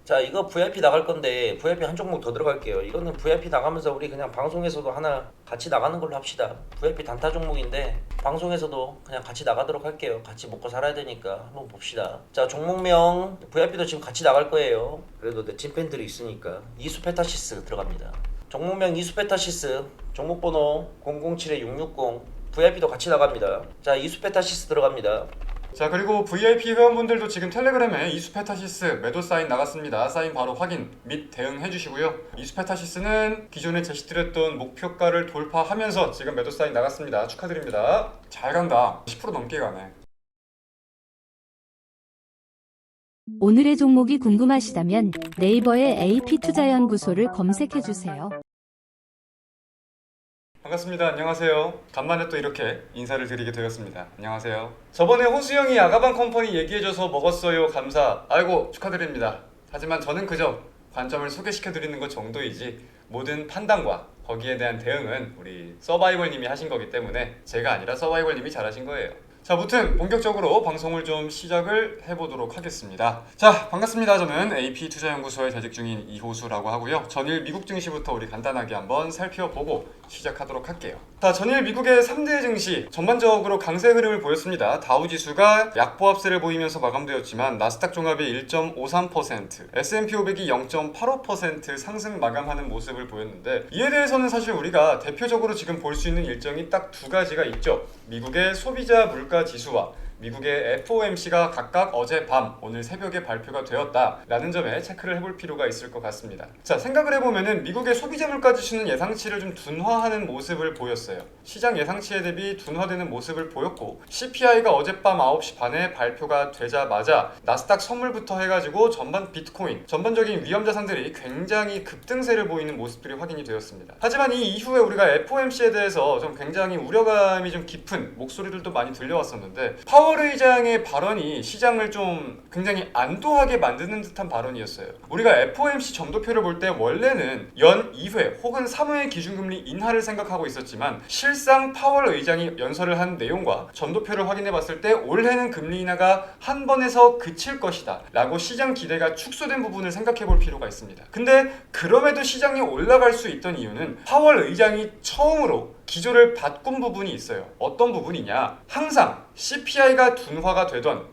자, 이거 VIP 나갈 건데 VIP 한 종목 더 들어갈게요. 이거는 VIP 나가면서 우리 그냥 방송에서도 하나 같이 나가는 걸로 합시다. VIP 단타 종목인데 방송에서도 그냥 같이 나가도록 할게요. 같이 먹고 살아야 되니까 한번 봅시다. 자, 종목명 VIP도 지금 같이 나갈 거예요. 그래도 내 찐팬들이 있으니까 이수페타시스 들어갑니다. 종목명 이수페타시스, 종목번호 007-660, VIP도 같이 나갑니다. 자, 이수페타시스 들어갑니다. 자, 그리고 VIP 회원분들도 지금 텔레그램에 이수페타시스 매도 사인 나갔습니다. 사인 바로 확인 및 대응해 주시고요. 이수페타시스는 기존에 제시드렸던 목표가를 돌파하면서 지금 매도 사인 나갔습니다. 축하드립니다. 잘 간다. 10% 넘게 가네. 오늘의 종목이 궁금하시다면 네이버에 AP투자연구소를 검색해주세요. 반갑습니다. 안녕하세요. 간만에 또 이렇게 인사를 드리게 되었습니다. 안녕하세요. 저번에 호수형이 아가방 컴퍼니 얘기해줘서 먹었어요. 감사. 아이고 축하드립니다. 하지만 저는 그저 관점을 소개시켜드리는 것 정도이지 모든 판단과 거기에 대한 대응은 우리 서바이벌님이 하신 거기 때문에 제가 아니라 서바이벌님이 잘하신 거예요. 자, 무튼 본격적으로 방송을 좀 시작을 해보도록 하겠습니다. 자, 반갑습니다. 저는 AP투자연구소에 재직 중인 이호수라고 하고요. 전일 미국 증시부터 우리 간단하게 한번 살펴보고 시작하도록 할게요. 자, 전일 미국의 3대 증시 전반적으로 강세 흐름을 보였습니다. 다우지수가 약보합세를 보이면서 마감되었지만 나스닥 종합이 1.53%, S&P 500이 0.85% 상승 마감하는 모습을 보였는데, 이에 대해서는 사실 우리가 대표적으로 지금 볼 수 있는 일정이 딱 두 가지가 있죠. 미국의 소비자 물가 지수와 미국의 FOMC가 각각 어젯밤, 오늘 새벽에 발표가 되었다라는 점에 체크를 해볼 필요가 있을 것 같습니다. 자, 생각을 해보면은 미국의 소비자 물가 지수는 예상치를 좀 둔화하는 모습을 보였어요. 시장 예상치에 대비 둔화되는 모습을 보였고, CPI가 어젯밤 9시 반에 발표가 되자마자 나스닥 선물부터 해가지고 전반 비트코인, 전반적인 위험 자산들이 굉장히 급등세를 보이는 모습들이 확인이 되었습니다. 하지만 이 이후에 우리가 FOMC에 대해서 좀 굉장히 우려감이 좀 깊은 목소리들도 많이 들려왔었는데, 파월 의장의 발언이 시장을 좀 굉장히 안도하게 만드는 듯한 발언이었어요. 우리가 FOMC 점도표를 볼 때 원래는 연 2회 혹은 3회 기준금리 인하를 생각하고 있었지만, 실상 파월 의장이 연설을 한 내용과 점도표를 확인해 봤을 때 올해는 금리 인하가 한 번에서 그칠 것이다 라고 시장 기대가 축소된 부분을 생각해 볼 필요가 있습니다. 근데 그럼에도 시장이 올라갈 수 있던 이유는 파월 의장이 처음으로 기조를 바꾼 부분이 있어요. 어떤 부분이냐? 항상 CPI가 둔화가 되던,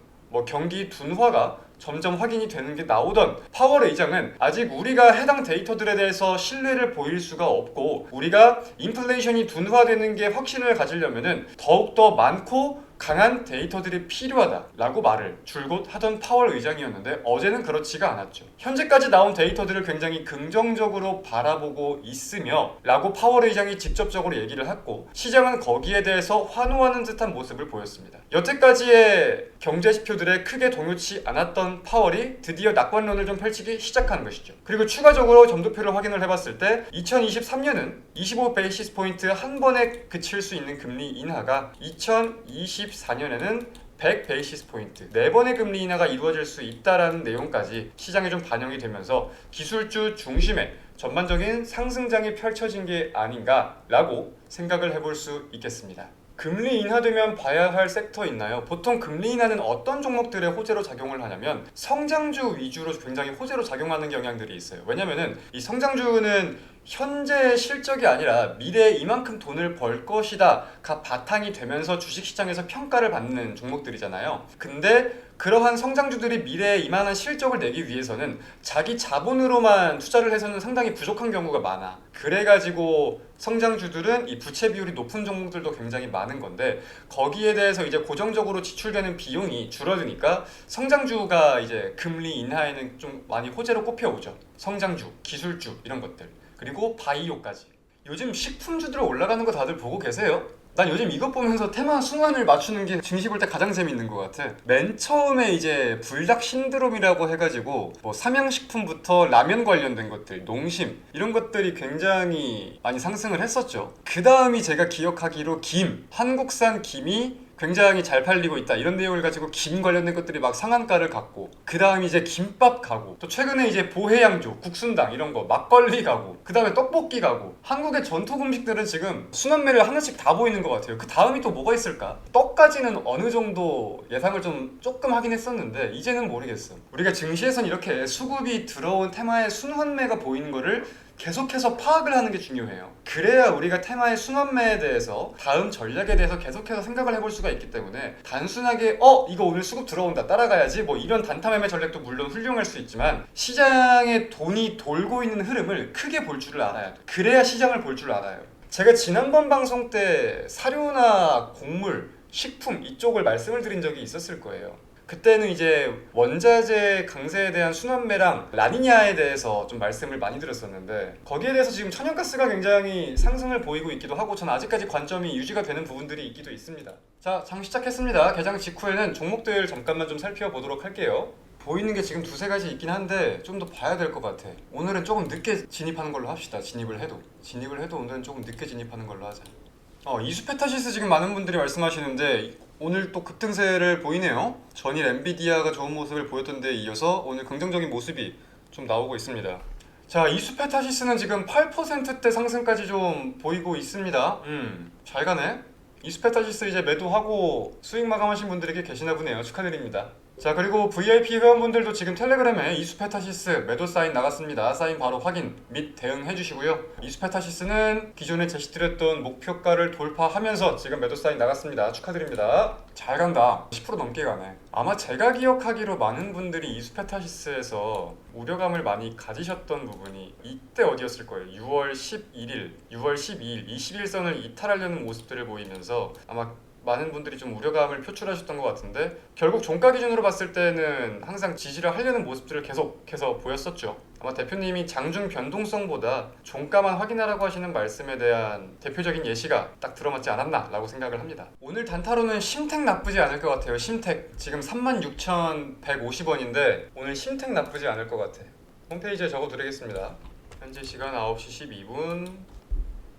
경기 둔화가 점점 확인이 되는 게 나오던 파월 의장은 아직 우리가 해당 데이터들에 대해서 신뢰를 보일 수가 없고, 우리가 인플레이션이 둔화되는 게 확신을 가지려면은 더욱더 많고 강한 데이터들이 필요하다라고 말을 줄곧 하던 파월 의장이었는데, 어제는 그렇지가 않았죠. 현재까지 나온 데이터들을 굉장히 긍정적으로 바라보고 있으며 라고 파월 의장이 직접적으로 얘기를 했고, 시장은 거기에 대해서 환호하는 듯한 모습을 보였습니다. 여태까지의 경제지표들에 크게 동요치 않았던 파월이 드디어 낙관론을 좀 펼치기 시작한 것이죠. 그리고 추가적으로 점도표를 확인을 해봤을 때 2023년은 25 베이시스 포인트 한 번에 그칠 수 있는 금리 인하가 2024년에는 100 베이시스 포인트 4번의 금리 인하가 이루어질 수 있다라는 내용까지 시장에 좀 반영이 되면서 기술주 중심의 전반적인 상승장이 펼쳐진 게 아닌가라고 생각을 해볼 수 있겠습니다. 금리 인하되면 봐야 할 섹터 있나요? 보통 금리 인하는 어떤 종목들의 호재로 작용을 하냐면 성장주 위주로 굉장히 호재로 작용하는 경향들이 있어요. 왜냐면은 이 성장주는 현재 실적이 아니라 미래에 이만큼 돈을 벌 것이다가 바탕이 되면서 주식시장에서 평가를 받는 종목들이잖아요. 근데 그러한 성장주들이 미래에 이만한 실적을 내기 위해서는 자기 자본으로만 투자를 해서는 상당히 부족한 경우가 많아. 그래가지고 성장주들은 이 부채 비율이 높은 종목들도 굉장히 많은 건데, 거기에 대해서 이제 고정적으로 지출되는 비용이 줄어드니까 성장주가 이제 금리 인하에는 좀 많이 호재로 꼽혀오죠. 성장주, 기술주 이런 것들, 그리고 바이오까지. 요즘 식품주들 올라가는 거 다들 보고 계세요? 난 요즘 이것 보면서 테마 순환을 맞추는 게 증시 볼 때 가장 재밌는 것 같아. 맨 처음에 이제 불닭 신드롬이라고 해가지고 삼양식품부터 라면 관련된 것들, 농심 이런 것들이 굉장히 많이 상승을 했었죠. 그 다음이 제가 기억하기로 김, 한국산 김이 굉장히 잘 팔리고 있다 이런 내용을 가지고 김 관련된 것들이 막 상한가를 갔고, 그 다음 이제 김밥 가고, 또 최근에 이제 보해양조, 국순당 이런 거, 막걸리 가고, 그 다음에 떡볶이 가고. 한국의 전통 음식들은 지금 순환매를 하나씩 다 보이는 것 같아요. 그 다음이 또 뭐가 있을까? 떡까지는 어느 정도 예상을 조금 하긴 했었는데 이제는 모르겠어. 우리가 증시에선 이렇게 수급이 들어온 테마의 순환매가 보이는 거를 계속해서 파악을 하는 게 중요해요. 그래야 우리가 테마의 순환매에 대해서, 다음 전략에 대해서 계속해서 생각을 해볼 수가 있기 때문에, 단순하게 이거 오늘 수급 들어온다 따라가야지 뭐 이런 단타매매 전략도 물론 훌륭할 수 있지만, 시장에 돈이 돌고 있는 흐름을 크게 볼 줄을 알아야 돼. 그래야 시장을 볼 줄 알아요. 제가 지난번 방송 때 사료나 곡물, 식품 이쪽을 말씀을 드린 적이 있었을 거예요. 그때는 이제 원자재 강세에 대한 순환매랑 라니냐에 대해서 좀 말씀을 많이 드렸었는데, 거기에 대해서 지금 천연가스가 굉장히 상승을 보이고 있기도 하고, 저는 아직까지 관점이 유지가 되는 부분들이 있기도 있습니다. 자, 장 시작했습니다. 개장 직후에는 종목들 잠깐만 좀 살펴보도록 할게요. 보이는 게 지금 두세 가지 있긴 한데 좀 더 봐야 될 것 같아. 오늘은 조금 늦게 진입하는 걸로 합시다. 진입을 해도 오늘은 조금 늦게 진입하는 걸로 하자. 이수페타시스 지금 많은 분들이 말씀하시는데 오늘 또 급등세를 보이네요. 전일 엔비디아가 좋은 모습을 보였던 데에 이어서 오늘 긍정적인 모습이 좀 나오고 있습니다. 자, 이수페타시스는 지금 8%대 상승까지 좀 보이고 있습니다. 잘 가네. 이수페타시스 이제 매도하고 수익 마감하신 분들에게 계시나 보네요. 축하드립니다. 자, 그리고 VIP 회원분들도 지금 텔레그램에 이수페타시스 매도 사인 나갔습니다. 사인 바로 확인 및 대응해 주시고요. 이수페타시스는 기존에 제시드렸던 목표가를 돌파하면서 지금 매도 사인 나갔습니다. 축하드립니다. 잘 간다. 10% 넘게 가네. 아마 제가 기억하기로 많은 분들이 이수페타시스에서 우려감을 많이 가지셨던 부분이 이때 어디였을 거예요. 6월 11일, 6월 12일, 21선을 이탈하려는 모습들을 보이면서 아마 많은 분들이 좀 우려감을 표출하셨던 것 같은데, 결국 종가 기준으로 봤을 때는 항상 지지를 하려는 모습들을 계속해서 보였었죠. 아마 대표님이 장중 변동성보다 종가만 확인하라고 하시는 말씀에 대한 대표적인 예시가 딱 들어맞지 않았나 라고 생각을 합니다. 오늘 단타로는 심택 나쁘지 않을 것 같아요. 심택 지금 36,150원인데 오늘 심택 나쁘지 않을 것 같아. 홈페이지에 적어드리겠습니다. 현재 시간 9시 12분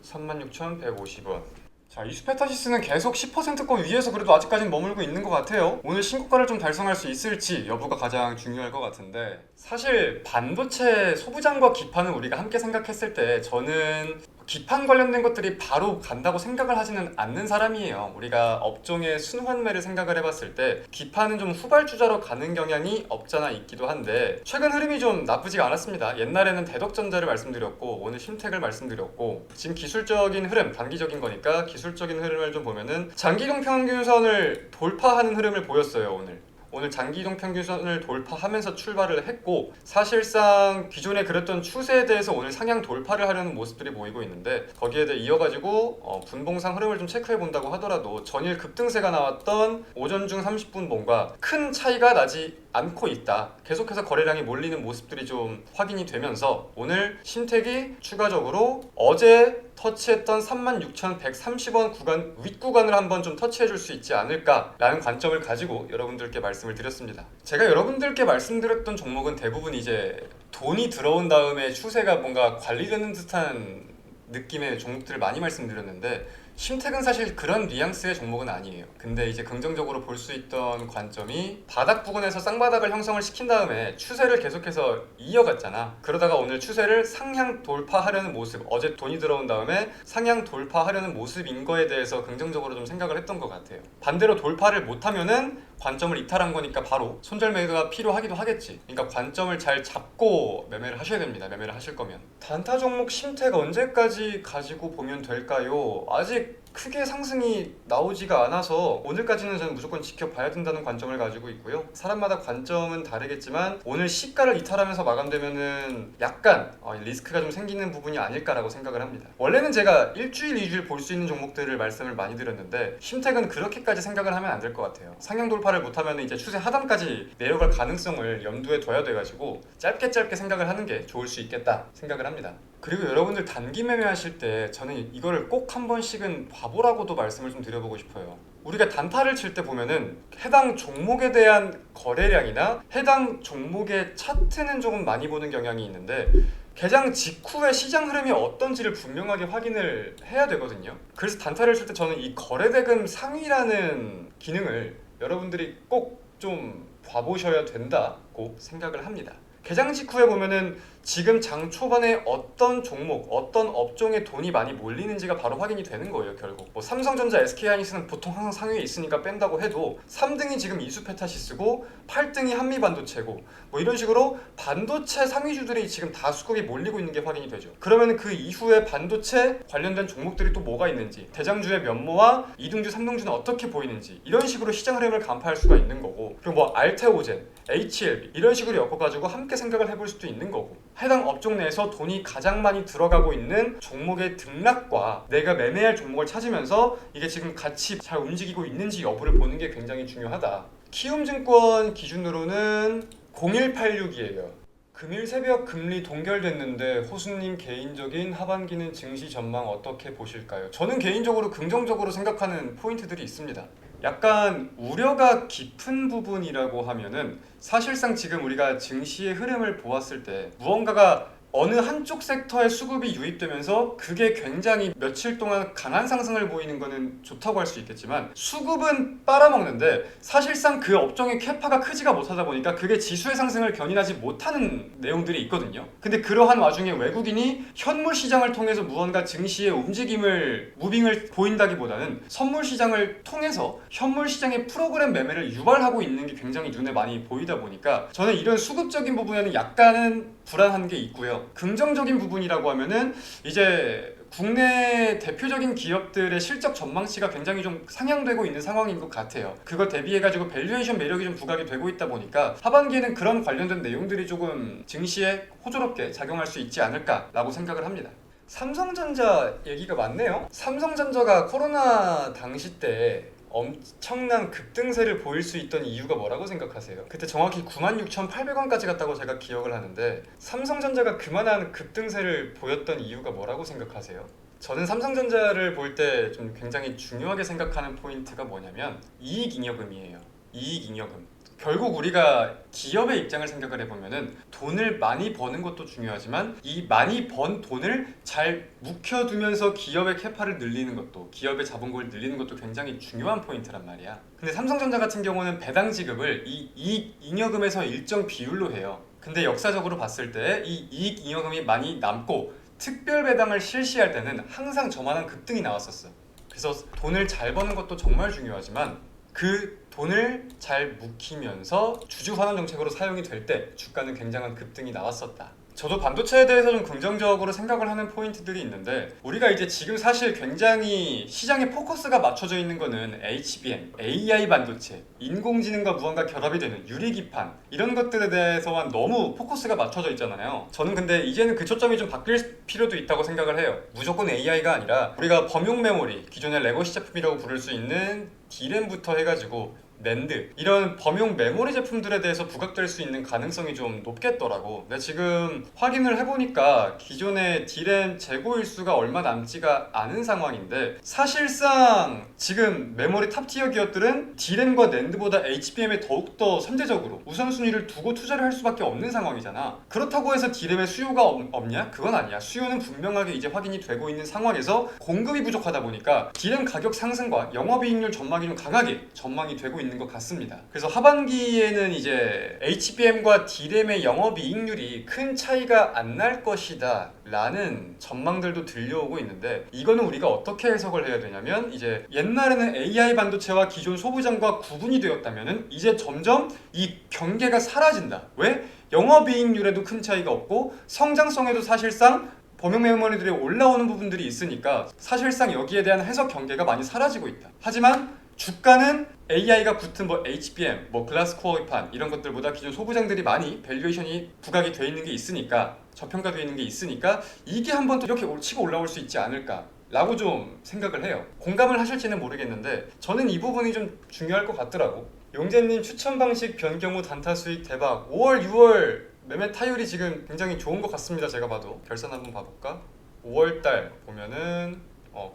36,150원. 자, 이수페타시스는 계속 10%권 위에서 그래도 아직까지는 머물고 있는 것 같아요. 오늘 신고가를 좀 달성할 수 있을지 여부가 가장 중요할 것 같은데, 사실 반도체 소부장과 기판은 우리가 함께 생각했을 때 저는 기판 관련된 것들이 바로 간다고 생각을 하지는 않는 사람이에요. 우리가 업종의 순환매를 생각을 해봤을 때 기판은 좀 후발주자로 가는 경향이 없잖아 있기도 한데, 최근 흐름이 좀 나쁘지가 않았습니다. 옛날에는 대덕전자를 말씀드렸고 오늘 심택을 말씀드렸고, 지금 기술적인 흐름, 단기적인 거니까 기술적인 흐름을 좀 보면은 장기동 평균선을 돌파하는 흐름을 보였어요. 오늘 장기이동 평균선을 돌파하면서 출발을 했고, 사실상 기존에 그랬던 추세에 대해서 오늘 상향 돌파를 하려는 모습들이 보이고 있는데, 거기에 대해 이어가지고 분봉상 흐름을 좀 체크해 본다고 하더라도 전일 급등세가 나왔던 오전 중 30분 봉과 큰 차이가 나지 않고 있다. 계속해서 거래량이 몰리는 모습들이 좀 확인이 되면서 오늘 심택이 추가적으로 어제 터치했던 36,130원 구간 윗구간을 한번 좀 터치해 줄 수 있지 않을까라는 관점을 가지고 여러분들께 말씀을 드렸습니다. 제가 여러분들께 말씀드렸던 종목은 대부분 이제 돈이 들어온 다음에 추세가 뭔가 관리되는 듯한 느낌의 종목들을 많이 말씀드렸는데, 심택은 사실 그런 뉘앙스의 종목은 아니에요. 근데 이제 긍정적으로 볼 수 있던 관점이 바닥 부근에서 쌍바닥을 형성을 시킨 다음에 추세를 계속해서 이어갔잖아. 그러다가 오늘 추세를 상향 돌파하려는 모습, 어제 돈이 들어온 다음에 상향 돌파하려는 모습인 거에 대해서 긍정적으로 좀 생각을 했던 것 같아요. 반대로 돌파를 못하면은 관점을 이탈한 거니까 바로 손절 매도가 필요하기도 하겠지. 그러니까 관점을 잘 잡고 매매를 하셔야 됩니다. 매매를 하실 거면. 단타 종목 심택 언제까지 가지고 보면 될까요? 아직 크게 상승이 나오지가 않아서 오늘까지는 저는 무조건 지켜봐야 된다는 관점을 가지고 있고요. 사람마다 관점은 다르겠지만 오늘 시가를 이탈하면서 마감되면은 약간 리스크가 좀 생기는 부분이 아닐까라고 생각을 합니다. 원래는 제가 일주일, 2주일 볼 수 있는 종목들을 말씀을 많이 드렸는데, 심택은 그렇게까지 생각을 하면 안 될 것 같아요. 상향 돌파를 못하면 이제 추세 하단까지 내려갈 가능성을 염두에 둬야 돼가지고 짧게 생각을 하는 게 좋을 수 있겠다 생각을 합니다. 그리고 여러분들 단기 매매하실 때 저는 이거를 꼭 한 번씩은 봐보라고도 말씀을 좀 드려보고 싶어요. 우리가 단타를 칠 때 보면은 해당 종목에 대한 거래량이나 해당 종목의 차트는 조금 많이 보는 경향이 있는데 개장 직후에 시장 흐름이 어떤지를 분명하게 확인을 해야 되거든요. 그래서 단타를 칠 때 저는 이 거래대금 상위라는 기능을 여러분들이 꼭 좀 봐보셔야 된다고 생각을 합니다. 개장 직후에 보면은 지금 장 초반에 어떤 종목, 어떤 업종에 돈이 많이 몰리는지가 바로 확인이 되는 거예요, 결국. 뭐 삼성전자, SK하이닉스는 보통 항상 상위에 있으니까 뺀다고 해도 3등이 지금 이수페타시스고 8등이 한미반도체고 뭐 이런 식으로 반도체 상위주들이 지금 다 수급이 몰리고 있는 게 확인이 되죠. 그러면 그 이후에 반도체 관련된 종목들이 또 뭐가 있는지, 대장주의 면모와 2등주, 3등주는 어떻게 보이는지 이런 식으로 시장 흐름을 간파할 수가 있는 거고, 그리고 뭐 알테오젠, HLB 이런 식으로 엮어가지고 함께 생각을 해볼 수도 있는 거고, 해당 업종 내에서 돈이 가장 많이 들어가고 있는 종목의 등락과 내가 매매할 종목을 찾으면서 이게 지금 같이 잘 움직이고 있는지 여부를 보는 게 굉장히 중요하다. 키움증권 기준으로는 0186이에요. 금일 새벽 금리 동결됐는데 호수님 개인적인 하반기는 증시 전망 어떻게 보실까요? 저는 개인적으로 긍정적으로 생각하는 포인트들이 있습니다. 약간 우려가 깊은 부분이라고 하면은 사실상 지금 우리가 증시의 흐름을 보았을 때 무언가가 어느 한쪽 섹터의 수급이 유입되면서 그게 굉장히 며칠 동안 강한 상승을 보이는 거는 좋다고 할 수 있겠지만 수급은 빨아먹는데 사실상 그 업종의 캐파가 크지가 못하다 보니까 그게 지수의 상승을 견인하지 못하는 내용들이 있거든요. 근데 그러한 와중에 외국인이 현물 시장을 통해서 무언가 증시의 움직임을 무빙을 보인다기보다는 선물 시장을 통해서 현물 시장의 프로그램 매매를 유발하고 있는 게 굉장히 눈에 많이 보이다 보니까 저는 이런 수급적인 부분에는 약간은 불안한 게 있고요. 긍정적인 부분이라고 하면은 이제 국내 대표적인 기업들의 실적 전망치가 굉장히 좀 상향되고 있는 상황인 것 같아요. 그거 대비해가지고 밸류에이션 매력이 좀 부각이 되고 있다 보니까 하반기에는 그런 관련된 내용들이 조금 증시에 호조롭게 작용할 수 있지 않을까라고 생각을 합니다. 삼성전자 얘기가 많네요. 삼성전자가 코로나 당시 때 엄청난 급등세를 보일 수 있던 이유가 뭐라고 생각하세요? 그때 정확히 96,800원까지 갔다고 제가 기억을 하는데 삼성전자가 그만한 급등세를 보였던 이유가 뭐라고 생각하세요? 저는 삼성전자를 볼 때 좀 굉장히 중요하게 생각하는 포인트가 뭐냐면 이익잉여금이에요. 이익잉여금. 결국 우리가 기업의 입장을 생각을 해보면은 돈을 많이 버는 것도 중요하지만 이 많이 번 돈을 잘 묵혀두면서 기업의 캐파를 늘리는 것도, 기업의 자본금을 늘리는 것도 굉장히 중요한 포인트란 말이야. 근데 삼성전자 같은 경우는 배당 지급을 이 이익잉여금에서 일정 비율로 해요. 근데 역사적으로 봤을 때 이 이익잉여금이 많이 남고 특별 배당을 실시할 때는 항상 저만한 급등이 나왔었어. 그래서 돈을 잘 버는 것도 정말 중요하지만 그 돈을 잘 묵히면서 주주 환원 정책으로 사용이 될 때 주가는 굉장한 급등이 나왔었다. 저도 반도체에 대해서 좀 긍정적으로 생각을 하는 포인트들이 있는데 우리가 이제 지금 사실 굉장히 시장에 포커스가 맞춰져 있는 거는 HBM, AI 반도체, 인공지능과 무언가 결합이 되는 유리기판 이런 것들에 대해서만 너무 포커스가 맞춰져 있잖아요. 저는 근데 이제는 그 초점이 좀 바뀔 필요도 있다고 생각을 해요. 무조건 AI가 아니라 우리가 범용 메모리, 기존의 레거시 제품이라고 부를 수 있는 D램부터 해가지고 낸드 이런 범용 메모리 제품들에 대해서 부각될 수 있는 가능성이 좀 높겠더라고. 근데 지금 확인을 해보니까 기존의 D램 재고일수가 얼마 남지가 않은 상황인데 사실상 지금 메모리 탑티어 기업들은 D램과 낸드보다 HBM에 더욱더 선제적으로 우선순위를 두고 투자를 할 수밖에 없는 상황이잖아. 그렇다고 해서 D램의 수요가 없냐? 그건 아니야. 수요는 분명하게 이제 확인이 되고 있는 상황에서 공급이 부족하다 보니까 D램 가격 상승과 영업이익률 전망이 좀 강하게 전망이 되고 있는 것 같습니다. 그래서 하반기에는 이제 HBM과 D램의 영업이익률이 큰 차이가 안 날 것이다 라는 전망들도 들려오고 있는데 이거는 우리가 어떻게 해석을 해야 되냐면 이제 옛날에는 AI 반도체와 기존 소부장과 구분이 되었다면 이제 점점 이 경계가 사라진다. 왜? 영업이익률에도 큰 차이가 없고 성장성에도 사실상 범용 메모리들이 올라오는 부분들이 있으니까 사실상 여기에 대한 해석 경계가 많이 사라지고 있다. 하지만 주가는 AI가 붙은 뭐 HBM, 뭐 글라스코어 기판 이런 것들보다 기존 소부장들이 많이 밸류에이션이 부각이 돼 있는 게 있으니까 저평가되어 있는 게 있으니까 이게 한번 또 이렇게 치고 올라올 수 있지 않을까 라고 좀 생각을 해요. 공감을 하실지는 모르겠는데 저는 이 부분이 좀 중요할 것 같더라고. 용재님 추천 방식 변경 후 단타 수익 대박. 5월, 6월 매매 타율이 지금 굉장히 좋은 것 같습니다. 제가 봐도 결산 한번 봐볼까? 5월달 보면은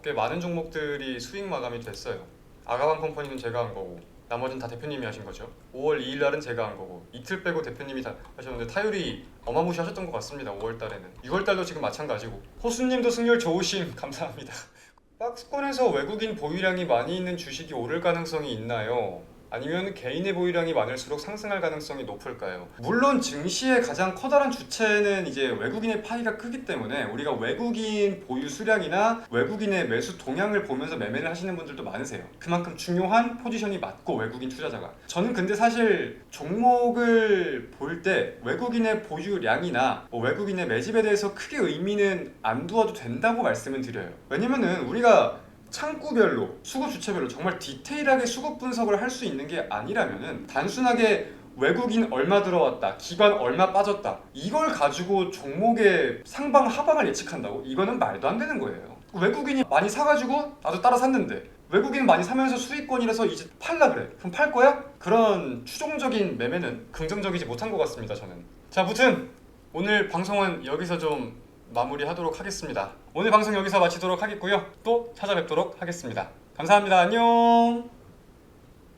꽤 많은 종목들이 수익 마감이 됐어요. 아가방 컴퍼니는 제가 한 거고 나머지는 다 대표님이 하신 거죠. 5월 2일 날은 제가 한 거고 이틀 빼고 대표님이 다 하셨는데 타율이 어마무시하셨던 것 같습니다. 5월 달에는. 6월 달도 지금 마찬가지고. 호수님도 승률 좋으심 감사합니다. 박스권에서 외국인 보유량이 많이 있는 주식이 오를 가능성이 있나요? 아니면 개인의 보유량이 많을수록 상승할 가능성이 높을까요? 물론 증시의 가장 커다란 주체는 이제 외국인의 파이가 크기 때문에 우리가 외국인 보유 수량이나 외국인의 매수 동향을 보면서 매매를 하시는 분들도 많으세요. 그만큼 중요한 포지션이 맞고 외국인 투자자가. 저는 근데 사실 종목을 볼 때 외국인의 보유량이나 외국인의 매집에 대해서 크게 의미는 안 두어도 된다고 말씀을 드려요. 왜냐면은 우리가 창구별로, 수급 주체별로 정말 디테일하게 수급 분석을 할 수 있는 게 아니라면은 단순하게 외국인 얼마 들어왔다, 기관 얼마 빠졌다 이걸 가지고 종목의 상방 하방을 예측한다고? 이거는 말도 안 되는 거예요. 외국인이 많이 사가지고 나도 따라 샀는데 외국인 많이 사면서 수익권이라서 이제 팔라 그래. 그럼 팔 거야? 그런 추종적인 매매는 긍정적이지 못한 것 같습니다. 저는. 자, 무튼 오늘 방송은 여기서 좀 마무리하도록 하겠습니다. 오늘 방송 여기서 마치도록 하겠고요. 또 찾아뵙도록 하겠습니다. 감사합니다. 안녕.